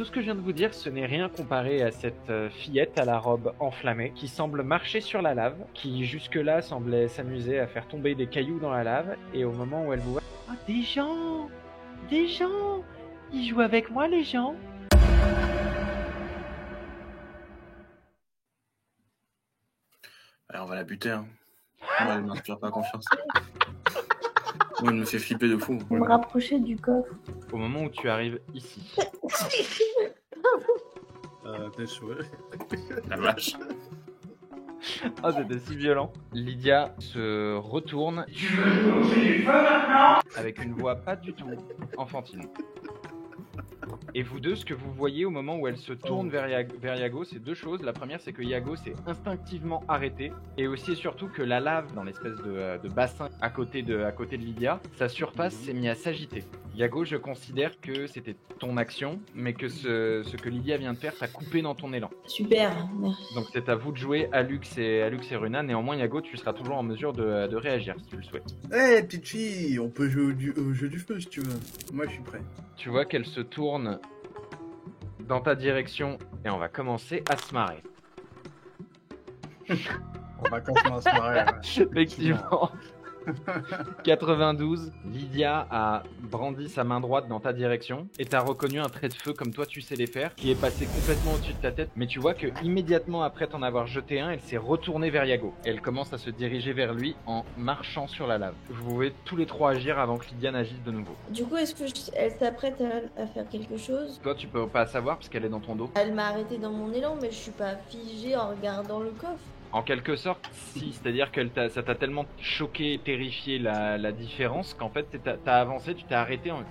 tout ce que je viens de vous dire, ce n'est rien comparé à cette fillette à la robe enflammée qui semble marcher sur la lave, qui jusque-là semblait s'amuser à faire tomber des cailloux dans la lave, et au moment où elle vous voit... Oh, des gens! Des gens! Ils jouent avec moi, les gens! Alors, on va la buter, hein. Moi, elle m'inspire pas confiance. Moi, elle me fait flipper de fou. Vous me rapprochez du coffre. Au moment où tu arrives ici... T'es chouette. La vache. Oh, c'était si violent. Lydia se retourne avec une voix pas du tout enfantine. Et vous deux, ce que vous voyez au moment où elle se tourne vers Yago, c'est deux choses. La première, c'est que Yago s'est instinctivement arrêté. Et aussi et surtout que la lave, dans l'espèce de bassin à côté de Lydia, sa surface s'est mise à s'agiter. Yago, je considère que c'était ton action, mais que ce que Lydia vient de faire t'a coupé dans ton élan. Super, merci. Donc c'est à vous de jouer, Alux et Runa. Néanmoins, Yago, tu seras toujours en mesure de réagir si tu le souhaites. Hey, petite fille, on peut jouer au jeu du feu si tu veux. Moi, je suis prêt. Tu vois qu'elle se tourne dans ta direction et on va commencer à se marrer. On va continuer à se marrer. Ouais. Effectivement. 92, Lydia a brandi sa main droite dans ta direction et t'as reconnu un trait de feu comme toi tu sais les faire qui est passé complètement au-dessus de ta tête, mais tu vois que immédiatement après t'en avoir jeté un, elle s'est retournée vers Yago. Elle commence à se diriger vers lui en marchant sur la lave. Vous pouvez tous les trois agir avant que Lydia n'agisse de nouveau. Du coup, est-ce que elle s'apprête à faire quelque chose? Toi tu peux pas savoir parce qu'elle est dans ton dos. Elle m'a arrêté dans mon élan, mais je suis pas figée en regardant le coffre. En quelque sorte, si, c'est-à-dire que ça t'a tellement choqué, terrifié la différence qu'en fait t'as avancé, tu t'es arrêté en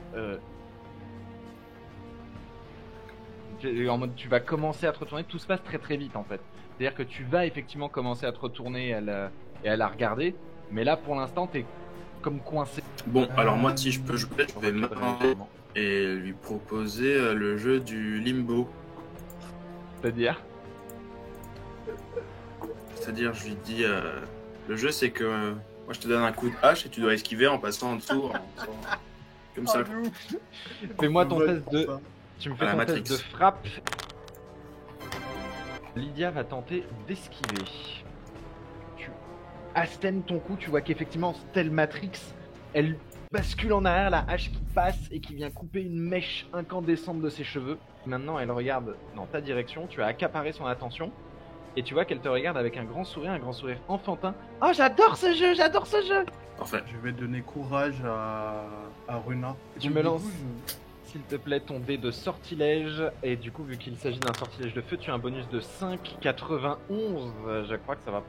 mode tu vas commencer à te retourner, tout se passe très très vite en fait. C'est-à-dire que tu vas effectivement commencer à te retourner et à la regarder, mais là pour l'instant t'es comme coincé. Bon, alors moi, si je peux jouer, je vais m'arranger et lui proposer le jeu du limbo. C'est-à-dire, je lui dis, le jeu c'est que moi je te donne un coup de hache et tu dois esquiver en passant en dessous, comme ça. Fais-moi ton test de... Tu me fais À la ton Matrix. test de frappe. Lydia va tenter d'esquiver. Tu astènes ton coup, tu vois qu'effectivement, telle Matrix, elle bascule en arrière, la hache qui passe et qui vient couper une mèche incandescente de ses cheveux. Maintenant, elle regarde dans ta direction, tu as accaparé son attention. Et tu vois qu'elle te regarde avec un grand sourire enfantin. Oh, j'adore ce jeu, j'adore ce jeu! Parfait. Je vais donner courage à Runa. Tu me lances, s'il te plaît, ton dé de sortilège. Et du coup, vu qu'il s'agit d'un sortilège de feu, tu as un bonus de 5,91. Je crois que ça va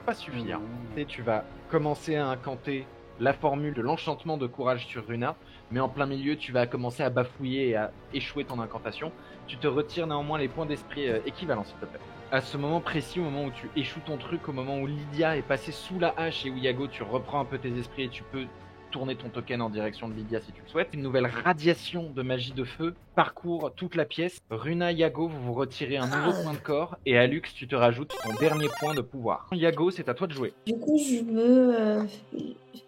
pas suffire. Et tu vas commencer à incanter la formule de l'enchantement de courage sur Runa. Mais en plein milieu, tu vas commencer à bafouiller et à échouer ton incantation. Tu te retires néanmoins les points d'esprit équivalents, s'il te plaît. À ce moment précis, au moment où tu échoues ton truc, au moment où Lydia est passée sous la hache et où Yago, tu reprends un peu tes esprits et tu peux tourner ton token en direction de Lydia si tu le souhaites. Une nouvelle radiation de magie de feu parcourt toute la pièce. Runa, Yago, vous vous retirez un nouveau point de corps et Alux, tu te rajoutes ton dernier point de pouvoir. Yago, c'est à toi de jouer. Du coup, je veux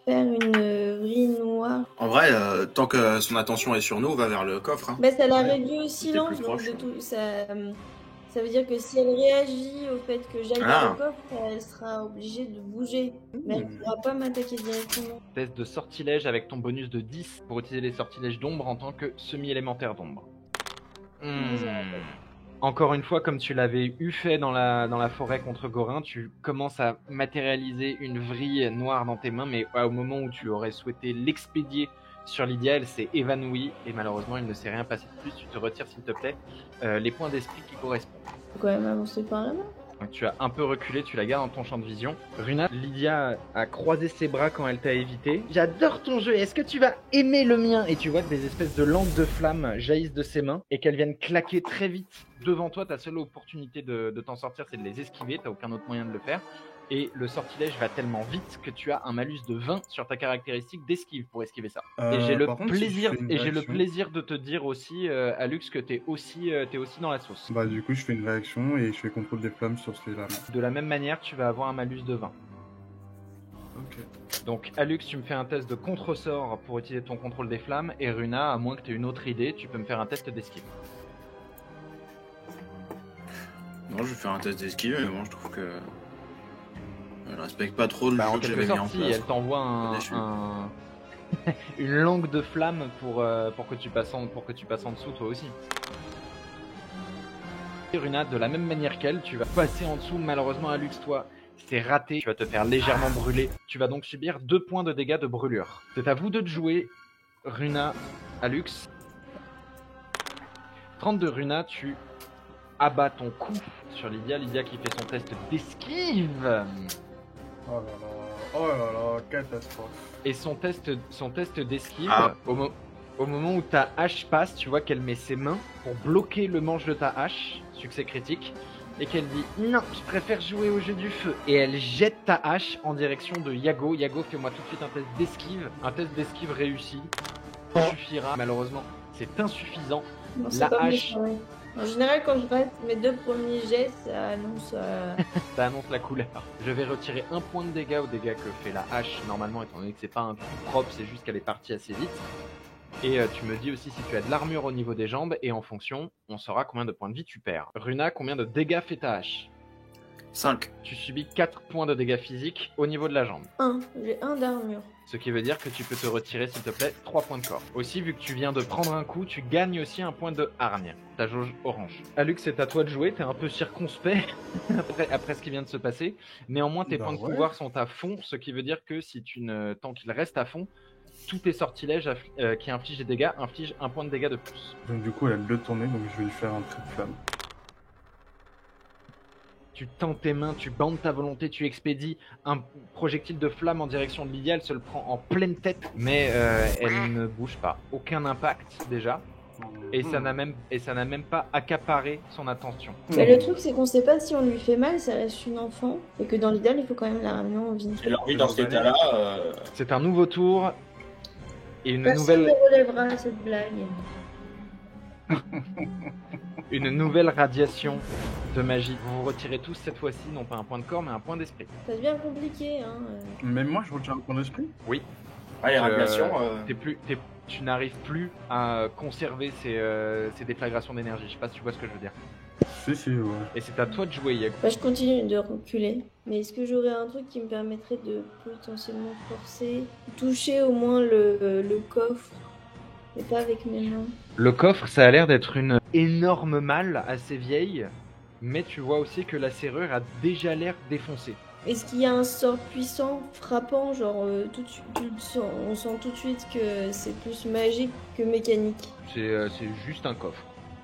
faire une vrille noire. En vrai, tant que son attention est sur nous, on va vers le coffre. Hein. Bah, ça la Ouais. réduit au silence, plus donc proche. de tout, ça veut dire que si elle réagit au fait que j'aille dans le coffre, elle sera obligée de bouger. Mais elle ne pourra pas m'attaquer directement. Test de sortilège avec ton bonus de 10 pour utiliser les sortilèges d'ombre en tant que semi-élémentaire d'ombre. Encore une fois, comme tu l'avais eu fait dans la forêt contre Gorin, tu commences à matérialiser une vrille noire dans tes mains, mais au moment où tu aurais souhaité l'expédier sur Lydia, elle s'est évanouie et malheureusement il ne s'est rien passé de plus. Tu te retires s'il te plaît les points d'esprit qui correspondent. Faut quand même avancer par là-bas. Donc tu as un peu reculé, tu la gardes dans ton champ de vision. Runa, Lydia a croisé ses bras quand elle t'a évité. J'adore ton jeu, est-ce que tu vas aimer le mien? Et tu vois que des espèces de langues de flammes jaillissent de ses mains et qu'elles viennent claquer très vite devant toi. Ta seule opportunité de t'en sortir, c'est de les esquiver, t'as aucun autre moyen de le faire. Et le sortilège va tellement vite que tu as un malus de 20 sur ta caractéristique d'esquive pour esquiver ça. Et j'ai le plaisir de te dire aussi, Alux, que t'es aussi dans la sauce. Bah du coup, je fais une réaction et je fais contrôle des flammes sur celui-là. De la même manière, tu vas avoir un malus de 20. Ok. Donc Alux, tu me fais un test de contre-sort pour utiliser ton contrôle des flammes. Et Runa, à moins que tu aies une autre idée, tu peux me faire un test d'esquive. Non, je vais faire un test d'esquive, mais bon, je trouve que. Elle respecte pas trop le Bah, jeu en que quelque j'avais mis en sorte, si, place. elle t'envoie Déçu. une langue de flamme pour que tu passes en dessous toi aussi. Runa, de la même manière qu'elle, tu vas passer en dessous. Malheureusement, Alux, toi, c'est raté. Tu vas te faire légèrement brûler. Tu vas donc subir 2 points de dégâts de brûlure. C'est à vous deux de jouer, Runa, Alux. 32 Runa, tu abats ton coup sur Lydia. Lydia qui fait son test d'esquive. Oh là là, catastrophe. Et son test d'esquive, Ah. au moment où ta hache passe, tu vois qu'elle met ses mains pour bloquer le manche de ta hache, succès critique, et qu'elle dit non, je préfère jouer au jeu du feu. Et elle jette ta hache en direction de Yago. Yago, fais-moi tout de suite un test d'esquive. Un test d'esquive réussi. Ça suffira. Malheureusement, c'est insuffisant. Non, c'est La pas hache. méchant, ouais. En général, quand je rate mes 2 premiers jets, ça annonce. Ça annonce la couleur. Je vais retirer 1 point de dégâts aux dégâts que fait la hache normalement, étant donné que c'est pas un coup propre, c'est juste qu'elle est partie assez vite. Et tu me dis aussi si tu as de l'armure au niveau des jambes, et en fonction, on saura combien de points de vie tu perds. Runa, combien de dégâts fait ta hache? 5. Tu subis 4 points de dégâts physiques au niveau de la jambe. 1. J'ai 1 d'armure. Ce qui veut dire que tu peux te retirer, s'il te plaît, 3 points de corps. Aussi, vu que tu viens de prendre un coup, tu gagnes aussi un point de hargne. Ta jauge orange. Alux, c'est à toi de jouer, t'es un peu circonspect après ce qui vient de se passer. Néanmoins, tes Bah points de ouais. pouvoir sont à fond, ce qui veut dire que si tu ne... tant qu'ils restent à fond, tous tes sortilèges qui infligent des dégâts infligent 1 point de dégâts de plus. Donc du coup, elle a 2 tournées, donc je vais lui faire un trait de flamme. Tu tends tes mains, tu bandes ta volonté, tu expédies un projectile de flamme en direction de Lydia, elle se le prend en pleine tête, mais elle ne bouge pas. Aucun impact déjà, et ça n'a même pas accaparé son attention. Mais le truc, c'est qu'on sait pas si on lui fait mal, ça reste une enfant, et que dans l'idéal, il faut quand même la ramener en vie. Elle a envie dans cet état-là. C'est un nouveau tour, et Personne ne relèvera cette blague. une nouvelle radiation de magie. Vous vous retirez tous cette fois-ci, non pas un point de corps, mais un point d'esprit. Ça devient compliqué, hein. Même moi, je retiens un point d'esprit. Oui. Ouais, les radiations. Tu n'arrives plus à conserver ces déflagrations d'énergie. Je sais pas si tu vois ce que je veux dire. Si, ouais. Et c'est à toi de jouer, Yago. Bah, je continue de reculer. Mais est-ce que j'aurais un truc qui me permettrait de potentiellement forcer, toucher au moins le coffre, et pas avec mes mains? Le coffre, ça a l'air d'être une énorme malle assez vieille, mais tu vois aussi que la serrure a déjà l'air défoncée. Est-ce qu'il y a un sort puissant, frappant, genre tout de suite, on sent tout de suite que c'est plus magique que mécanique? C'est juste un coffre.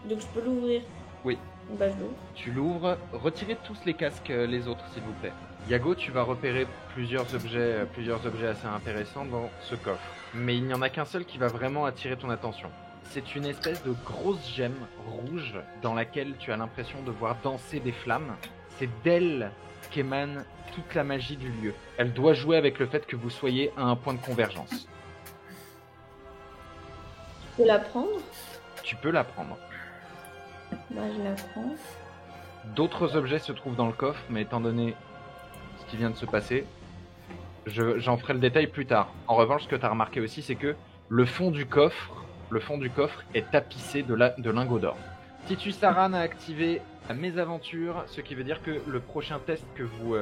Donc je peux l'ouvrir? Oui. Bah je l'ouvre. Tu l'ouvres, retirez tous les casques les autres s'il vous plaît. Yago, tu vas repérer plusieurs objets assez intéressants dans ce coffre. Mais il n'y en a qu'un seul qui va vraiment attirer ton attention. C'est une espèce de grosse gemme rouge dans laquelle tu as l'impression de voir danser des flammes. C'est d'elle qu'émane toute la magie du lieu. Elle doit jouer avec le fait que vous soyez à un point de convergence. Je peux la prendre? Tu peux la prendre. Bah je la prends. D'autres objets se trouvent dans le coffre, mais étant donné ce qui vient de se passer, j'en ferai le détail plus tard. En revanche, ce que tu as remarqué aussi, c'est que le fond du coffre est tapissé de lingots d'or. Titus Saran a activé la mésaventure, ce qui veut dire que le prochain test que vous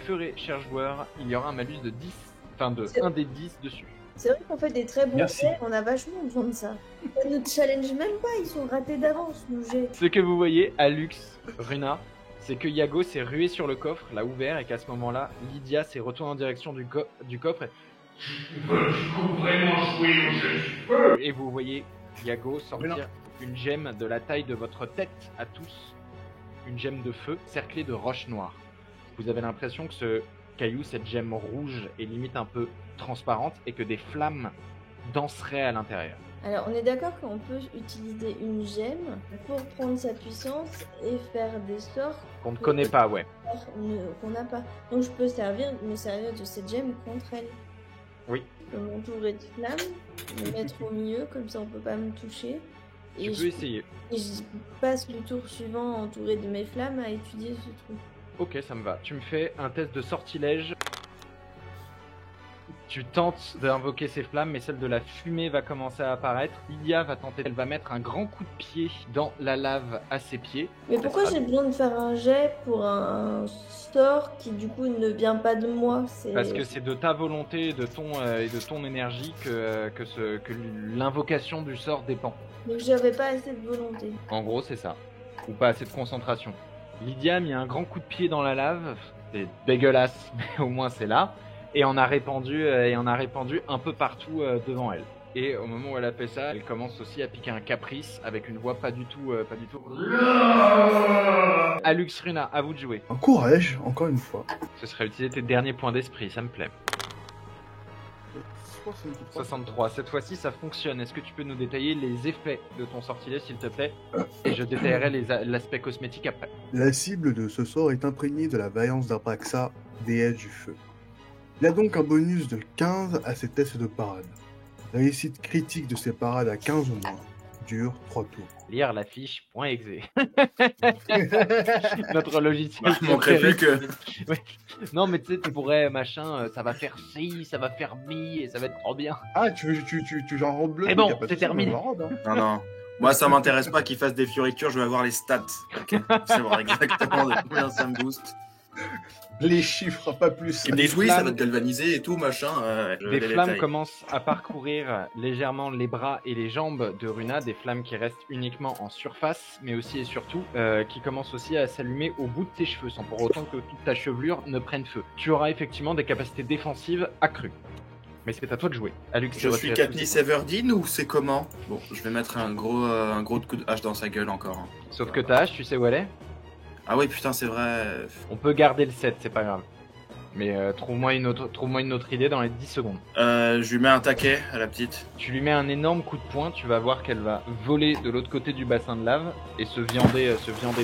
ferez, chers joueurs, il y aura un malus de 10, enfin de 1 des 10 dessus. C'est vrai qu'on fait des très bons Merci. jets, on a vachement besoin de ça. Ça nous challenge même pas, ils sont ratés d'avance, nos jets. Ce que vous voyez, Alux, Runa, c'est que Yago s'est rué sur le coffre, l'a ouvert, et qu'à ce moment-là, Lydia s'est retournée en direction du coffre. Et vous voyez Yago sortir une gemme de la taille de votre tête à tous, une gemme de feu cerclée de roches noires. Vous avez l'impression que ce caillou, cette gemme rouge, est limite un peu transparente et que des flammes danseraient à l'intérieur. Alors, on est d'accord qu'on peut utiliser une gemme pour prendre sa puissance et faire des sorts Qu'on ne connaît pas, ouais. qu'on n'a pas. Donc, je peux me servir de cette gemme contre elle. Oui. Je peux m'entourer de flammes, me mettre au milieu, comme ça on peut pas me toucher. Tu peux essayer. Et je passe le tour suivant entouré de mes flammes à étudier ce truc. Ok, ça me va. Tu me fais un test de sortilège. Tu tentes d'invoquer ces flammes, mais celle de la fumée va commencer à apparaître. Lydia va tenter, elle va mettre un grand coup de pied dans la lave à ses pieds. Mais pourquoi j'ai besoin de faire un jet pour un sort qui du coup ne vient pas de moi? Parce que c'est de ta volonté et de ton énergie que l'invocation du sort dépend. Donc j'avais pas assez de volonté. En gros, c'est ça. Ou pas assez de concentration. Lydia a mis un grand coup de pied dans la lave. C'est dégueulasse, mais au moins c'est là. Et on a répandu un peu partout devant elle. Et au moment où elle a fait ça, elle commence aussi à piquer un caprice avec une voix pas du tout. Alux Runa, à vous de jouer. Un courage, encore une fois. Ce serait utiliser tes derniers points d'esprit, ça me plaît. 63. 63. Cette fois-ci, ça fonctionne. Est-ce que tu peux nous détailler les effets de ton sortilège, s'il te plaît? Et je détaillerai l'aspect cosmétique après. La cible de ce sort est imprégnée de la vaillance d'Apraxa, déesse du feu. Il a donc un bonus de 15 à ses tests de parade. La réussite critique de ses parades à 15 ou moins dure 3 tours. Lire la fiche, point exe. Notre logiciel. Il manquerait plus que. Ouais. Non, mais tu sais, tu pourrais, machin, ça va faire ci, ça va faire mi, et ça va être trop bien. Ah, tu j'enrobe le Et truc, bon, y a pas de c'est souci, terminé. on l'enrobe, hein. Non, non. Moi, ça m'intéresse pas qu'il fasse des fioritures, je veux avoir les stats. Ok. Savoir exactement de combien ça me booste. Les chiffres, pas plus. Il me dit oui, ça va te galvaniser et tout, machin. Des flammes commencent à parcourir légèrement les bras et les jambes de Runa, des flammes qui restent uniquement en surface, mais aussi et surtout qui commencent aussi à s'allumer au bout de tes cheveux, sans pour autant que toute ta chevelure ne prenne feu. Tu auras effectivement des capacités défensives accrues. Mais c'est à toi de jouer. Alux, Je suis Katniss Everdeen ou c'est comment? Bon, je vais mettre un gros coup de hache dans sa gueule encore. Hein. Sauf que ta hache, tu sais où elle est? Ah oui, putain, c'est vrai. On peut garder le 7, c'est pas grave. Mais trouve-moi une autre idée dans les 10 secondes. Je lui mets un taquet à la petite. Tu lui mets un énorme coup de poing, tu vas voir qu'elle va voler de l'autre côté du bassin de lave et se viander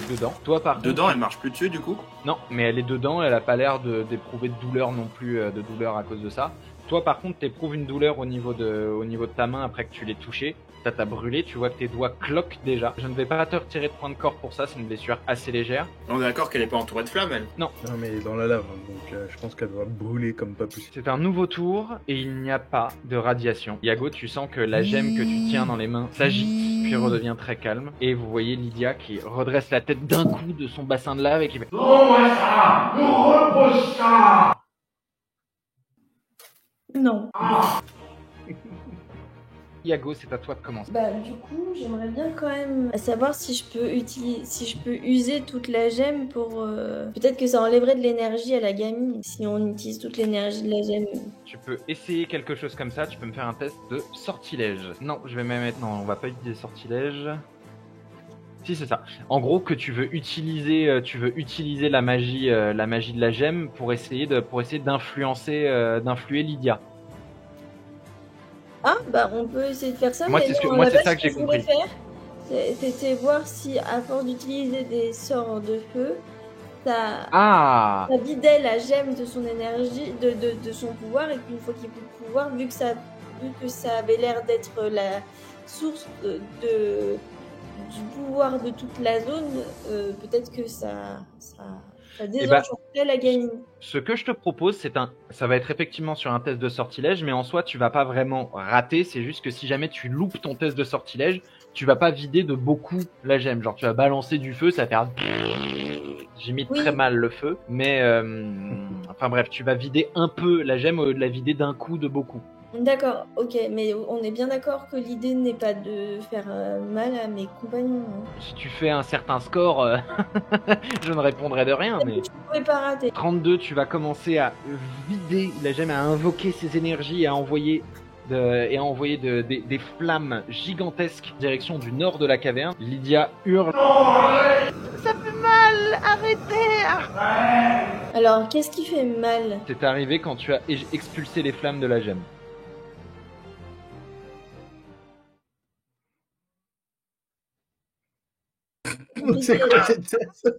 dedans. Toi par Dedans, contre, elle marche plus dessus du coup? non, mais elle est dedans, elle a pas l'air d'éprouver de douleur non plus, de douleur à cause de ça. Toi par contre, t'éprouves une douleur au niveau de ta main après que tu l'aies touchée. Ça t'a brûlé, tu vois que tes doigts cloquent déjà. Je ne vais pas te retirer de point de corps pour ça, c'est une blessure assez légère. On est d'accord qu'elle est pas entourée de flammes, elle? Non, mais dans la lave, hein, donc je pense qu'elle doit brûler comme pas possible. C'est un nouveau tour et il n'y a pas de radiation. Yago, tu sens que la gemme que tu tiens dans les mains s'agite, puis redevient très calme. Et vous voyez Lydia qui redresse la tête d'un coup de son bassin de lave et qui fait... Non. Yago, c'est à toi de commencer. Bah du coup, j'aimerais bien quand même savoir si je peux user toute la gemme pour peut-être que ça enlèverait de l'énergie à la gamine si on utilise toute l'énergie de la gemme. Tu peux essayer quelque chose comme ça, tu peux me faire un test de sortilège. Non, je vais même mettre... Non, on va pas utiliser sortilège. Si, c'est ça. En gros, que tu veux utiliser la magie de la gemme pour essayer d'influer Lydia. Ah bah on peut essayer de faire ça. Moi, mais c'est ce non, que- à moi, la c'est base, ça que j'ai ce je voulais compris. faire, c'était voir si à force d'utiliser des sorts de feu, ça Ah! ça vidait la gemme de son énergie, de son pouvoir, et qu'une fois qu'il n'y a plus de pouvoir, vu que ça avait l'air d'être la source du pouvoir de toute la zone, peut-être que ça désenchanterait la gamine. Ce que je te propose, ça va être effectivement sur un test de sortilège, mais en soi, tu vas pas vraiment rater. C'est juste que si jamais tu loupes ton test de sortilège, tu vas pas vider de beaucoup la gemme. Genre, tu vas balancer du feu, ça va faire... J'imite Oui. très mal le feu, mais enfin bref, tu vas vider un peu la gemme au lieu de la vider d'un coup de beaucoup. D'accord, ok, mais on est bien d'accord que l'idée n'est pas de faire mal à mes compagnons. Hein. Si tu fais un certain score, je ne répondrai de rien, mais... Tu pouvais pas rater. 32, tu vas commencer à vider la gemme, à invoquer ses énergies, à envoyer des flammes gigantesques en direction du nord de la caverne. Lydia hurle. Ça fait mal, arrêtez! Alors, qu'est-ce qui fait mal? C'est arrivé quand tu as expulsé les flammes de la gemme. C'est quoi cette test?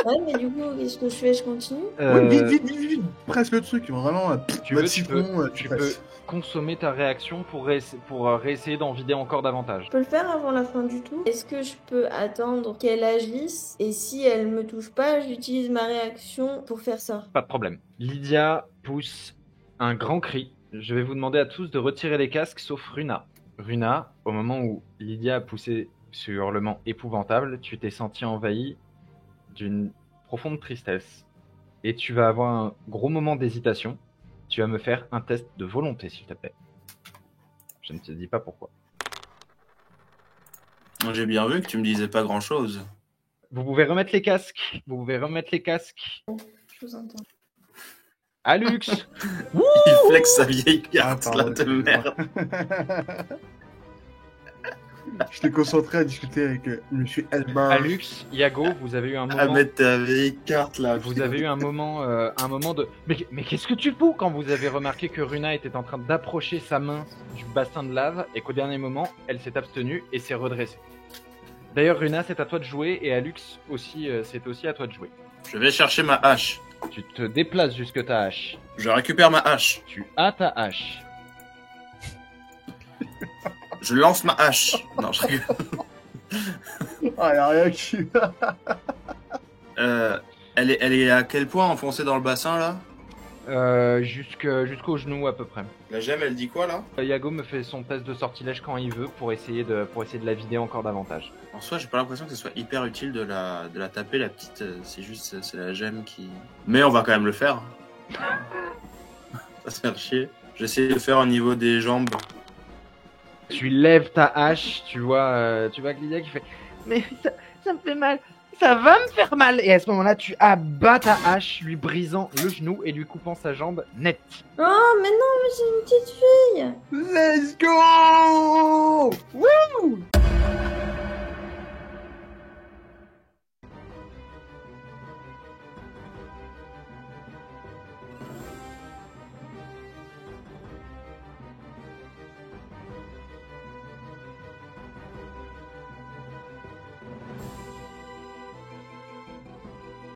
Ouais, mais du coup, qu'est-ce que je fais? Je continue? Ouais, vite, presse le truc, vraiment. Tu bah, veux, citron, tu presses. peux consommer ta réaction pour réessayer d'en vider encore davantage. Je peux le faire avant la fin du tour? Est-ce que je peux attendre qu'elle agisse? Et si elle me touche pas, j'utilise ma réaction pour faire ça. Pas de problème. Lydia pousse un grand cri Je vais vous demander à tous de retirer les casques, sauf Runa. Runa, au moment où Lydia a poussé ce hurlement épouvantable, tu t'es senti envahi d'une profonde tristesse. Et tu vas avoir un gros moment d'hésitation. Tu vas me faire un test de volonté, s'il te plaît. Je ne te dis pas pourquoi. J'ai bien vu que tu me disais pas grand-chose. Vous pouvez remettre les casques. Vous pouvez remettre les casques. Je vous entends. Alux. Il flex sa vieille carte Ah, là pardon, de merde. J'étais concentré à discuter avec Monsieur Elba. Alux, Iago, vous avez eu un À moment. mettre ta vieille carte là. Vous avez eu un moment de. Mais qu'est-ce que tu fous quand vous avez remarqué que Runa était en train d'approcher sa main du bassin de lave et qu'au dernier moment, elle s'est abstenue et s'est redressée. D'ailleurs, Runa, c'est à toi de jouer et Alux aussi, c'est aussi à toi de jouer. Je vais chercher ma hache. Tu te déplaces jusque ta hache. Je récupère ma hache. Tu as ta hache. Je lance ma hache. Non, je rigole. Ah, y'a rien qui va. Elle est à quel point enfoncée dans le bassin là? Jusqu'au genou à peu près. La gemme, elle dit quoi là? Yago me fait son test de sortilège quand il veut pour essayer de la vider encore davantage. En soi, j'ai pas l'impression que ce soit hyper utile de la taper, la petite. C'est juste, c'est la gemme qui. Mais on va quand même le faire. Ça se faire chier. J'essaie de faire au niveau des jambes. Tu lèves ta hache, tu vois Lydia qui fait « Mais ça me fait mal, ça va me faire mal !» Et à ce moment-là, tu abats ta hache, lui brisant le genou et lui coupant sa jambe net. Oh, mais non, mais j'ai une petite fille. Let's go! Woo!